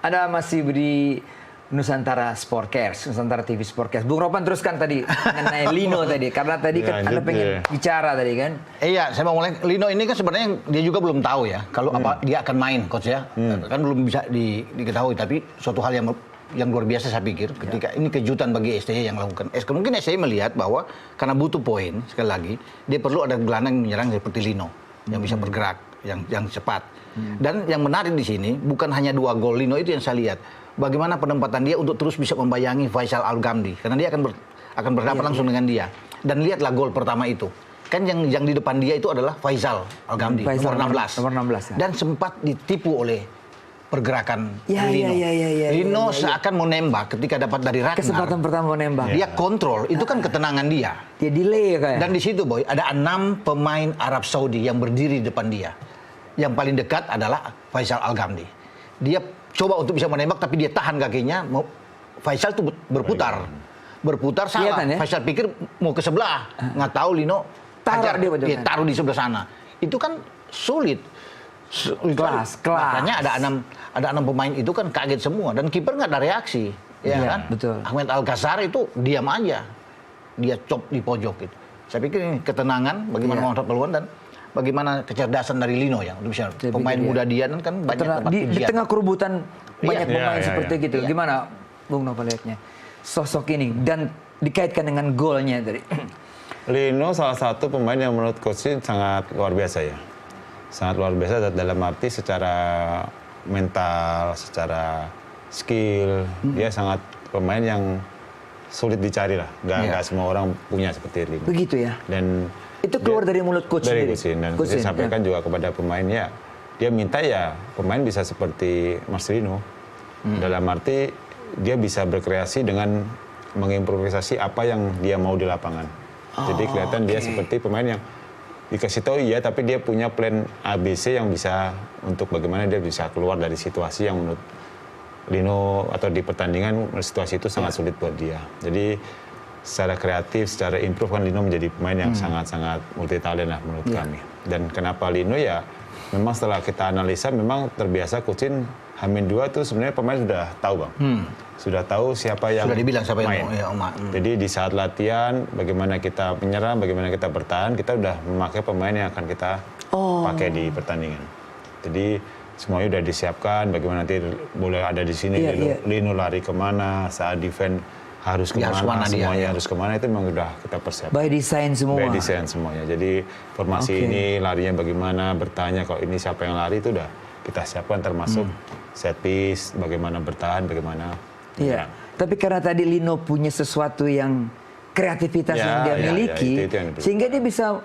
Anda masih di Nusantara Sportcast, Nusantara TV Sportcast. Bung Ropan teruskan tadi mengenai Lino tadi, karena tadi kan Anda pengen bicara tadi kan? Iya, saya mau mulai. Lino ini kan sebenarnya dia juga belum tahu ya, kalau apa dia akan main, coach ya. Kan belum bisa diketahui, tapi suatu hal yang luar biasa saya pikir ketika ini kejutan bagi STY yang lakukan. Mungkin STY melihat bahwa karena butuh poin sekali lagi, dia perlu ada gelandang yang menyerang seperti Lino yang bisa bergerak, yang cepat. Dan yang menarik di sini bukan hanya 2 gol Lino itu yang saya lihat. Bagaimana penempatan dia untuk terus bisa membayangi Faisal Al-Ghamdi karena dia akan berhadapan langsung dengan dia. Dan lihatlah gol pertama itu. Kan yang di depan dia itu adalah Faisal Al-Ghamdi nomor 16. Nomor 16 ya. Dan sempat ditipu oleh pergerakan Lino. Lino seakan mau nembak ketika dapat dari Ragnar. Kesempatan pertama mau nembak. Dia kontrol, itu kan ketenangan dia. Dia delay kayak. Dan di situ Boy, ada 6 pemain Arab Saudi yang berdiri di depan dia. Yang paling dekat adalah Faisal Al-Ghamdi. Dia coba untuk bisa menembak tapi dia tahan kakinya. Faisal tuh berputar. Berputar salah. Ya? Faisal pikir mau ke sebelah. Nggak tahu Lino dia taruh di sebelah sana. Itu kan sulit. Kelas. Makanya ada 6 pemain itu kan kaget semua dan kiper nggak ada reaksi. Ya kan? Betul. Ahmed Al-Ghazar itu diam aja. Dia cop di pojok gitu. Saya pikir ini ketenangan bagaimana mengontrol peluang dan bagaimana kecerdasan dari Lino ya untuk bisa pemain muda dia kan banyak tempat di tengah kerubutan banyak pemain seperti gitu. Iya. Gimana Bung Nova lihatnya sosok ini dan dikaitkan dengan golnya tadi? Lino salah satu pemain yang menurut coach sangat luar biasa ya. Sangat luar biasa dalam arti secara mental, secara skill. Dia sangat pemain yang sulit dicari lah. Nggak semua orang punya seperti Lino. Begitu ya. Dan itu keluar dari mulut coach dari sendiri. Dan coach sampaikan juga kepada pemain ya, dia minta ya pemain bisa seperti Marcelino. Dalam arti dia bisa berkreasi dengan mengimprovisasi apa yang dia mau di lapangan. Jadi kelihatan dia seperti pemain yang dikasih tahu iya, tapi dia punya plan ABC yang bisa untuk bagaimana dia bisa keluar dari situasi yang menurut Lino atau di pertandingan situasi itu sangat sulit buat dia. Jadi secara kreatif, secara improve kan Lino menjadi pemain yang sangat-sangat multi talent lah menurut kami. Dan kenapa Lino ya, memang setelah kita analisa memang terbiasa coachin H-2 tuh sebenarnya pemain sudah tahu Bang. Sudah tahu siapa yang sudah dibilang siapa main. Yang mau. Jadi di saat latihan, bagaimana kita menyerang, bagaimana kita bertahan, kita udah memakai pemain yang akan kita pakai di pertandingan. Jadi semuanya udah disiapkan, bagaimana nanti boleh ada di sini, Lino lari kemana, saat defend harus kemana, semuanya harus kemana, itu memang udah kita persiapkan. By design semua. By design semuanya. Jadi formasi ini larinya bagaimana, bertanya kalau ini siapa yang lari itu udah kita siapkan termasuk set piece, bagaimana bertahan, bagaimana. Iya. Tapi karena tadi Lino punya sesuatu yang kreativitas yang dia miliki, itu yang sehingga dia bisa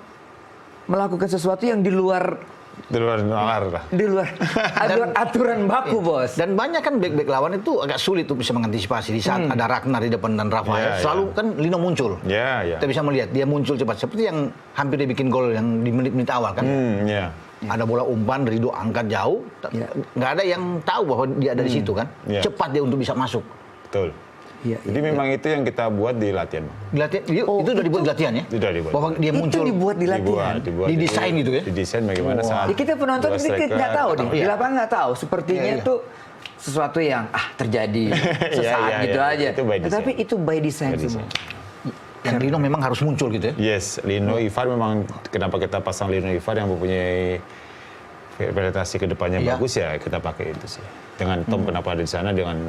melakukan sesuatu yang di luar nalar. Di luar aturan baku, Bos. Dan banyak kan bek-bek lawan itu agak sulit untuk bisa mengantisipasi. Di saat ada Ragnar di depan dan Rafael, selalu kan Lino muncul. Kita bisa melihat dia muncul cepat. Seperti yang hampir dia bikin gol yang di menit-menit awal kan. Ada bola umpan, Ridho angkat jauh. Nggak ada yang tahu bahwa dia ada di situ kan. Cepat dia untuk bisa masuk. Betul. Jadi memang itu yang kita buat di latihan. Itu udah dibuat di latihan ya? Sudah dibuat. Bahwa dia muncul. Itu dibuat di latihan? Didesain gitu ya? Didesain bagaimana saat kita penonton kita nggak tahu nih. Di lapangan nggak tahu. Sepertinya itu sesuatu yang terjadi sesaat gitu aja. Tapi itu by design semua. Yang Lino memang harus muncul gitu ya? Yes, Lino Ivar memang kenapa kita pasang Lino Ivar yang mempunyai penetrasi ke depannya bagus ya kita pakai itu sih. Dengan Tom kenapa ada di sana dengan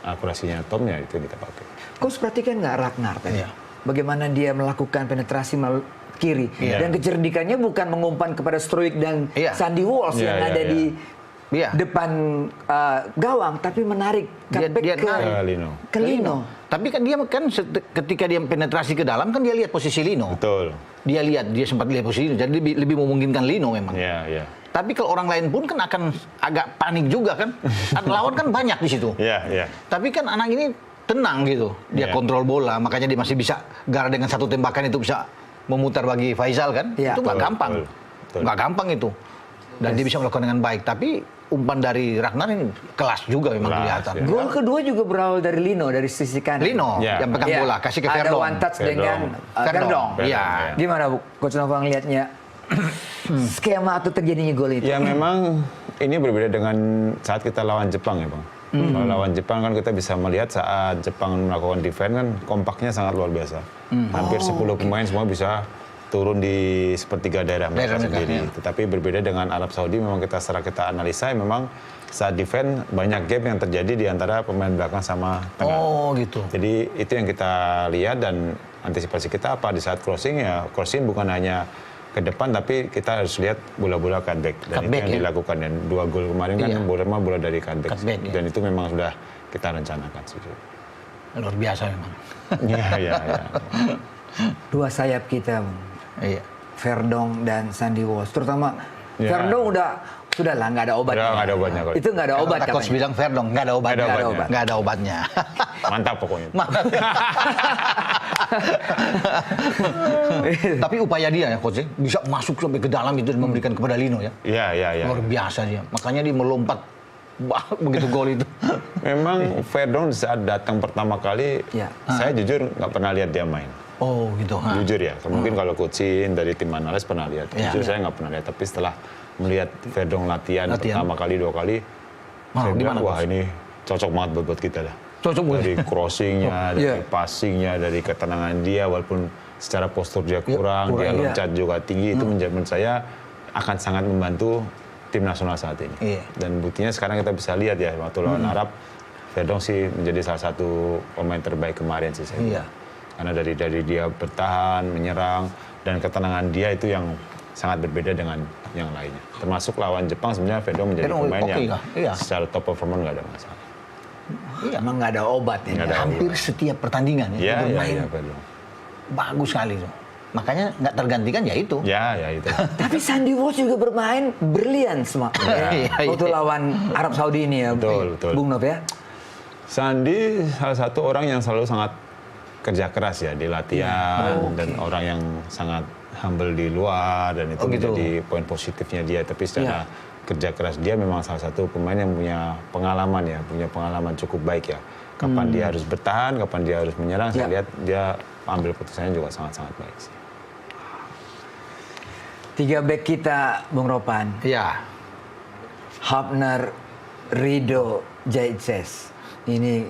akurasinya Tom ya itu kita pakai. Coach perhatikan nggak Ragnar tadi? Bagaimana dia melakukan penetrasi kiri dan kecerdikannya bukan mengumpan kepada Struijk dan Sandy Walsh yang ada di depan gawang, tapi menarik ke Lino. Tapi kan dia kan ketika dia penetrasi ke dalam kan dia lihat posisi Lino. Betul. Dia sempat lihat posisi Lino, jadi lebih memungkinkan Lino memang. Tapi kalau orang lain pun kan akan agak panik juga kan. Lawan kan banyak di situ. Tapi kan anak ini tenang gitu. Dia kontrol bola, makanya dia masih bisa gara dengan satu tembakan itu bisa memutar bagi Faisal kan. Itu nggak gampang. Nggak gampang itu. Dan dia bisa melakukan dengan baik. Tapi umpan dari Ragnar ini kelas juga memang kelihatan. Gol kedua juga berawal dari Lino, dari sisi kanan. Lino yang pegang bola, kasih ke Verdong. Ada one touch dengan Verdong. Gimana Bu Coach Nova ngelihatnya skema atau terjadinya gol itu? Ya memang ini berbeda dengan saat kita lawan Jepang ya Bang. Kalau lawan Jepang kan kita bisa melihat saat Jepang melakukan defense kan kompaknya sangat luar biasa. Hampir 10 pemain semua bisa turun di sepertiga daerah mereka sendiri. Tetapi berbeda dengan Arab Saudi, memang setelah kita analisa, memang saat defense banyak gap yang terjadi di antara pemain belakang sama tengah. Oh gitu. Jadi itu yang kita lihat, dan antisipasi kita apa di saat crossing, ya crossing bukan hanya ke depan, tapi kita harus lihat bola-bola cutback. Dan itu yang dilakukan, dan 2 gol kemarin kan bola dari cutback. Dan itu memang sudah kita rencanakan. Luar biasa memang. Iya. 2 sayap kita, Bang. Iya. Verdong dan Sandy Walsh. Terutama Verdong sudah lah, nggak ada obatnya. Nggak ada obatnya. Itu nggak ada obat katanya. Coach bilang Verdong nggak ada obatnya. Nggak ada obatnya. Mantap pokoknya. Tapi upaya dia ya Coach, bisa masuk sampai ke dalam itu dan memberikan kepada Lino ya. Iya. Luar biasa dia. Makanya dia melompat begitu gol itu. Memang Verdong saat datang pertama kali, saya jujur nggak pernah lihat dia main. Oh gitu. Jujur ya, mungkin kalau coachin dari tim Manales pernah lihat. Jujur saya nggak pernah lihat, tapi setelah melihat Verdong latihan pertama kali, 2 kali, saya bilang, wah ini cocok banget buat kita dah. Cocok banget. Dari crossingnya, dari passingnya, dari ketenangan dia, walaupun secara postur dia kurang, dia loncat juga tinggi, itu menurut saya akan sangat membantu tim nasional saat ini. Dan buktinya sekarang kita bisa lihat ya, waktu lawan Arab, Verdong sih menjadi salah satu pemain terbaik kemarin sih saya bilang. Karena dari dia bertahan, menyerang, dan ketenangan dia itu yang sangat berbeda dengan yang lainnya. Termasuk lawan Jepang sebenarnya Verdong menjadi pemain yang secara top performer nggak ada masalah. Emang nggak ada obat ya. Hampir setiap pertandingan ya, bermain Verdong. bagus sekali tuh. Makanya nggak tergantikan ya itu. Ya itu. Tapi Sandy Walsh juga bermain brilian semua. Waktu lawan Arab Saudi ini ya, Betul. Bung Nov ya. Sandy salah satu orang yang selalu sangat kerja keras ya di latihan, dan orang yang sangat humble di luar, dan itu menjadi poin positifnya dia. Tapi secara kerja keras dia memang salah satu pemain yang punya pengalaman cukup baik ya. Kapan dia harus bertahan, kapan dia harus menyerang, saya lihat dia ambil putusannya juga sangat-sangat baik sih. 3 back kita, Bung Ropan. Iya. Hapner, Rido, Jaitses. Ini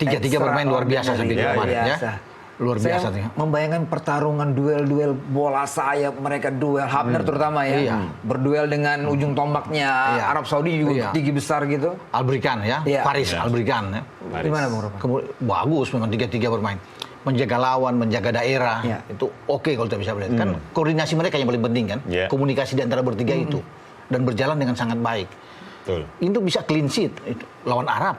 tiga bermain luar biasa saya pikir kemarin ya. Luar biasa nih. Membayangkan pertarungan duel bola sayap, mereka duel Hapner terutama ya. Berduel dengan ujung tombaknya Arab Saudi juga tinggi besar gitu. Albrikan ya. Faris Albrikan ya. Gimana Bung Ropan? Bagus memang 3 bermain. Menjaga lawan, menjaga daerah, itu oke kalau kita bisa melihat. Kan koordinasi mereka yang paling penting kan, komunikasi di antara bertiga itu, dan berjalan dengan sangat baik. Betul. Itu bisa clean sheet itu, lawan Arab.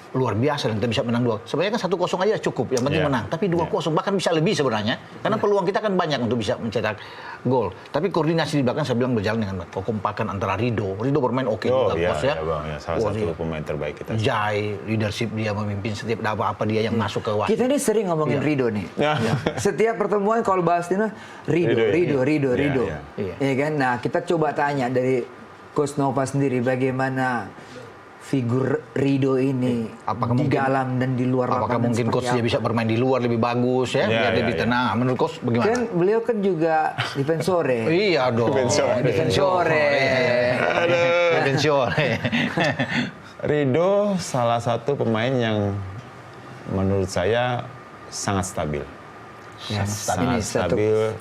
Luar biasa, dan kita bisa menang 2. Sebenarnya kan 1-0 aja cukup, yang penting menang. Tapi 2-0 bahkan bisa lebih sebenarnya, karena peluang kita kan banyak untuk bisa mencetak gol. Tapi koordinasi di belakang saya bilang berjalan dengan baik. Kekompakan antara Rido bermain juga, Bos ya. Salah satu pemain terbaik kita. Jai, leadership dia memimpin setiap apa dia yang masuk ke wasit. Kita ini sering ngomongin Rido nih. Setiap pertemuan kalau bahas ini Rido. Iya kan? Nah, kita coba tanya dari Coach Nova sendiri bagaimana figur Rido ini di dalam dan di luar lapangan. Apakah mungkin coach dia bisa bermain di luar lebih bagus ya, biar lebih tenang. Menurut coach bagaimana? Kan beliau kan juga defensore. Iya dong. Defensore. Rido salah satu pemain yang menurut saya sangat stabil. Sangat stabil.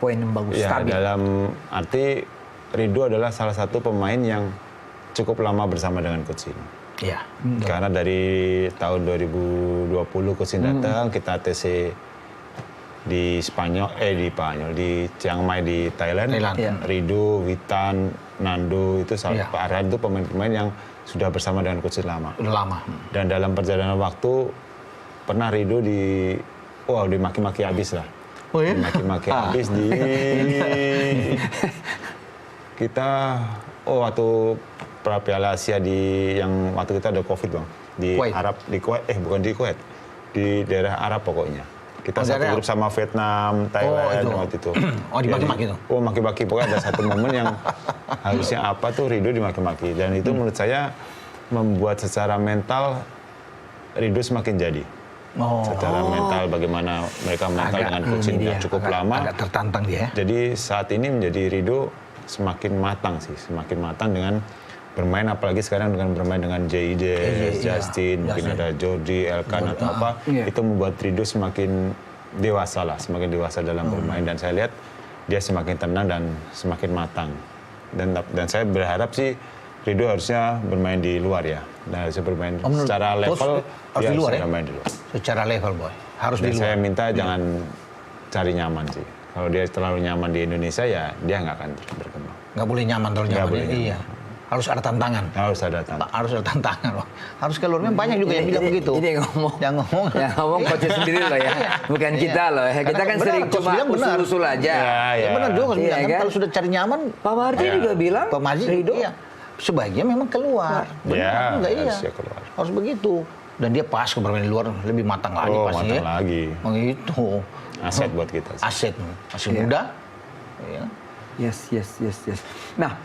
Poin yang bagus. Ya, stabil. dalam arti Rido adalah salah satu pemain yang cukup lama bersama dengan Coach Shin. Iya. Karena dari tahun 2020 Coach Shin datang, kita TC di di Chiang Mai di Thailand. Rido, Witan, Nando itu Pak Arhan itu pemain-pemain yang sudah bersama dengan Coach Shin lama. Udah lama. Dan dalam perjalanan waktu pernah Rido dimaki-maki habis lah. Oh ya? Dimaki-maki habis di kita waktu Piala Asia yang waktu kita ada Covid Bang di Kuwait. Arab di Kuwait bukan di Kuwait, di daerah Arab pokoknya. Kita satu grup sama Vietnam, Thailand waktu itu. Dimaki-maki tuh. Maki-maki, pokoknya ada satu momen yang harusnya Rido dimaki-maki, dan itu menurut saya membuat secara mental Rido semakin jadi. Secara mental bagaimana mereka mental dengan coaching yang cukup lama. Agak tertantang dia. Jadi saat ini menjadi Rido semakin matang dengan bermain, apalagi sekarang dengan bermain dengan JID, Justin, mungkin ada Jordi, Elkan atau apa, itu membuat Ridho semakin dewasa dalam bermain, dan saya lihat dia semakin tenang dan semakin matang. Dan saya berharap sih Ridho harusnya bermain di luar ya. Dan harusnya bermain secara level, harus di luar ya? Bermain di luar. Secara level boy, harus dan di luar. Saya minta jangan cari nyaman sih. Kalau dia terlalu nyaman di Indonesia ya dia nggak akan berkembang. Nggak boleh nyaman terlalu nyaman. Iya. Harus ada tantangan. Harus ada tantangan. Harus ada tantangan loh. Harus keluar. Memang banyak juga yang bilang begitu. Ini yang ngomong coach sendiri loh ya. Bukan kita loh. Kita kan sering cuma usul-usul aja. Ya benar juga bilang kan kalau sudah cari nyaman. Pak Marji juga bilang. Pak Marji iya. Sebaiknya memang keluar. Benar juga iya. Harus begitu. Dan dia pas ke bermain di luar lebih matang lagi pasti ya. Matang lagi. Begitu. Aset buat kita. Aset masih muda. Yes. Nah,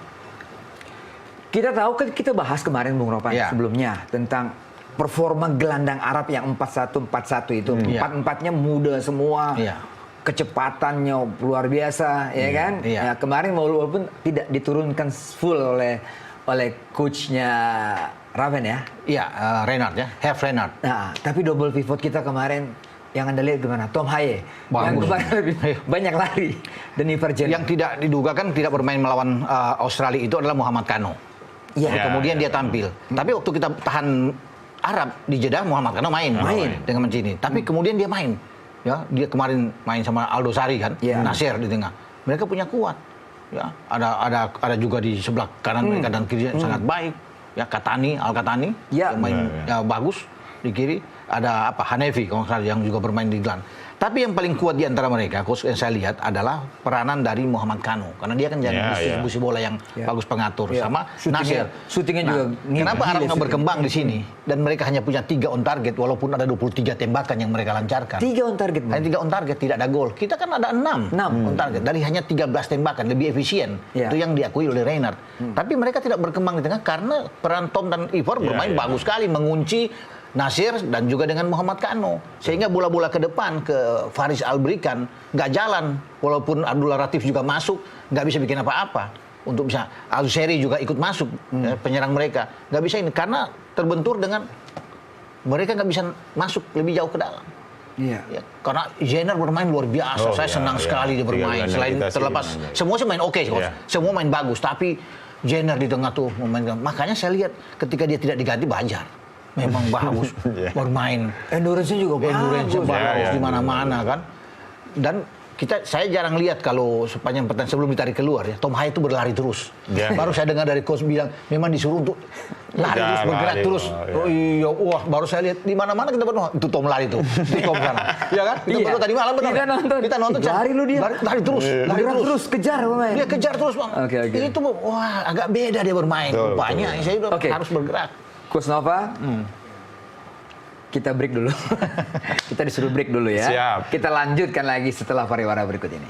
kita tahu kan kita bahas kemarin Bung Ropan sebelumnya tentang performa gelandang Arab yang 4-1-4-1 itu. Empat-empatnya muda semua. Kecepatannya luar biasa, ya kan? Ya, kemarin walaupun tidak diturunkan full oleh coachnya Raven ya. Iya, Renard ya, Herve Renard. Nah, tapi double pivot kita kemarin yang Anda lihat gimana? Tom Haye yang kemarin lebih banyak lari dan Ivergen. Yang tidak diduga kan tidak bermain melawan Australia itu adalah Muhammad Kano. Kemudian dia tampil. Tapi waktu kita tahan Arab di Jeddah, Muhammad Kano main dengan Mancini. Tapi kemudian dia main. Ya, dia kemarin main sama Aldo Sari kan, Nasir di tengah. Mereka punya kuat. Ya, ada juga di sebelah kanan mereka dan kiri sangat baik. Ya, Al-Katani yang main bagus di kiri. Ada Hanefi yang juga bermain di gelandang. Tapi yang paling kuat di antara mereka, coach yang saya lihat adalah peranan dari Muhammad Kano. Karena dia kan jaga distribusi bola yang bagus pengatur. Sama Nasir. Syutingnya juga. Kenapa Arab nggak berkembang di sini? Dan mereka hanya punya 3 on target, walaupun ada 23 tembakan yang mereka lancarkan. 3 on target? Hanya 3 on target, tidak ada gol. Kita kan ada 6 on target. Dari hanya 13 tembakan, lebih efisien. Itu yang diakui oleh Renard. Tapi mereka tidak berkembang di tengah karena peran Tom dan Ivor bermain bagus sekali, mengunci Nasir dan juga dengan Muhammad Kano, sehingga bola-bola ke depan ke Faris Albrikan nggak jalan, walaupun Abdullah Latif juga masuk nggak bisa bikin apa-apa. Untuk bisa Al-Seri juga ikut masuk penyerang mereka nggak bisa ini karena terbentur dengan mereka nggak bisa masuk lebih jauh ke dalam. Ya, karena Jenner bermain luar biasa, saya senang sekali dia bermain. Selain terlepas semua sih main oke, semua main bagus, tapi Jenner di tengah tuh memainkan. Makanya saya lihat ketika dia tidak diganti Banjar. Memang bagus bermain. Endurance-nya juga bagus di mana-mana kan. Dan saya jarang lihat kalau sepanjang pertandingan sebelum ditarik keluar ya. Tom Haye itu berlari terus. Baru saya dengar dari coach bilang memang disuruh untuk lari terus, bergerak terus. Oh iya, wah baru saya lihat di mana-mana kita benar itu Tom lari tuh. Itu Tom kan. Iya kan? Kita baru tadi malam benar. Kita nonton. Lari lu dia. Lari terus. Lari terus kejar pemain. Dia kejar terus, Bang. Itu wah agak beda dia bermain. Rupanya saya udah harus bergerak. Coach Nova, kita break dulu. Kita disuruh break dulu ya. Siap. Kita lanjutkan lagi setelah pariwara berikut ini.